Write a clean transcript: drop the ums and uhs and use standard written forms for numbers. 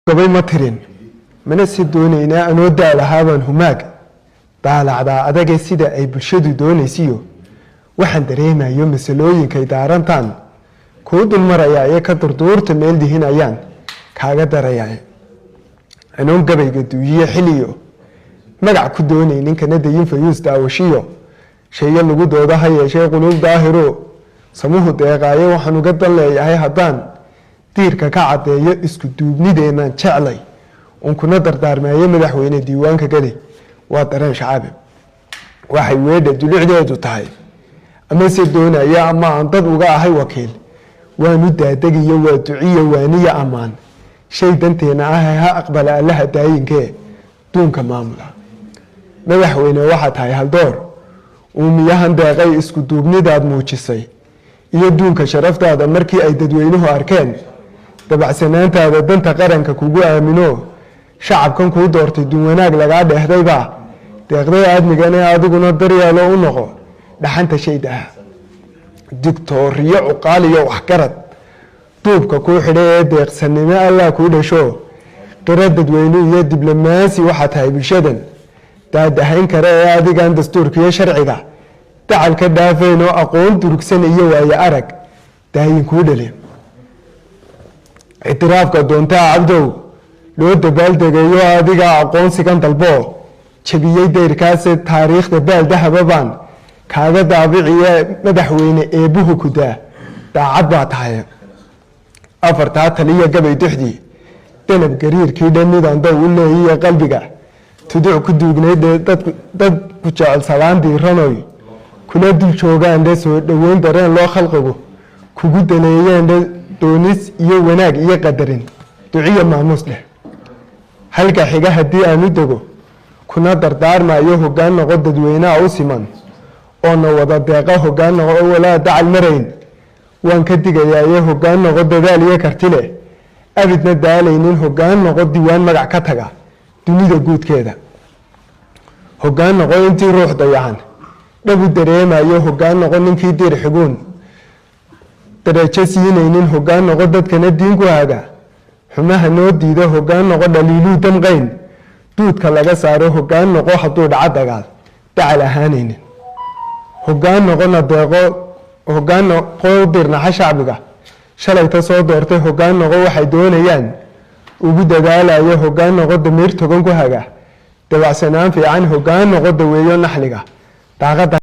gabay ma tirin mana si doonaynaa anoo daalahaabaan humaag daalacdaa adagee sida ay bulshadu doonaysiyo waxaan dareemayo masalooyinkay daarantaan kuu dulmarayaa ee ka durduurta meel dihinayaan kaaga darayaa anoon gabayga duuyiye xiliyo magac ku doonaynin kana dayin fayuus daawashiyo sheeyo lagu dooda ha yeeshee quluub daahiro samuhu deeqaayo waxaan uga dan leeyahay haddaan diirka ka caddeeyo isku duubnideenaan jeclay uun kuna dardaarmeeyo madaxweyne diiwaanka gadi waa dareen shacaabi waxay weedha dulucdeedu tahay ama se doonaya ama aan dad uga ahay wakiil waanu daadegiyo waa duciyo waaniyo ammaan shay danteena ah ha aqbala allaha daayinkee duunka maamula madaxweyne waxaa tahay haldoor uumiyahan deeqay isku duubnidaad muujisay iyo duunka sharaftaada markii ay dadweynuhu arkeen dabacsanaantaada danta qaranka kugu aamino shacabkan kuu doortay duun wanaag lagaa dheehdaybaa deeqday aadmigane adiguna daryeelo u noqo dhaxanta shayda ah digtooriyo cuqaaliyo waxgarad duubka kuu xidhay ee deeqsanimo allah kuu dhasho qira dadweyne iyo diblomaasi waxaa tahay bulshadan daadahayn kare ee adigan dastuurkiyo sharciga dacal ka dhaafeyn oo aqoon durugsan iyo waayo arag daayin kuu dhale ictiraafka doontaa cabdow loo dabaaldegayo adiga aqoonsigan dalbo jabiyey dayrkaase taariikhda baaldahababaan kaaga daabiciye madaxweyne eebbuhu kudaa daacad baa tahay afartaa taliya gabay duxdii danab gariirkii dhamidaan dow u leeyiye qalbiga tuduc ku duugnayd dad ku jecel salaan diiranoy kula dul joogaandhe soo dhoweyn dareen loo khalqigu kugu daneeyeendhe doonis iyo wanaag iyo qadarin duciya maamuus leh halka xiga haddii aanu dego kuna dardaarmayo hoggaan noqo dadweynaha u siman oona wada deeqa hoggaan noqo oo walaa dacal marayn waan ka digayaaye hoggaan noqo dadaal iyo karti leh abidna daalaynin hoggaan noqo diiwaan magac ka taga dunida guudkeeda hoggaan noqo intii ruux dayacan dhabu dareemayo hoggaan noqo ninkii diir xiguun darajo siinaynin hoggaan noqo dadkana diin ku haga xumaha noo diida hoggaan noqo dhaliiluu damqayn duudka laga saaro hoggaan noqo hadduu dhaca dagaal dacal ahaanaynin hoggaan noqona deeqo hoggaan noqo dirnaxa shacbiga shalayta soo doortay hoggaan noqo waxay doonayaan ugu dadaalayo hoggaan noqo damiir togan ku haga dabacsanaan fiican hoggaan noqo daweeyo naxliga daaqada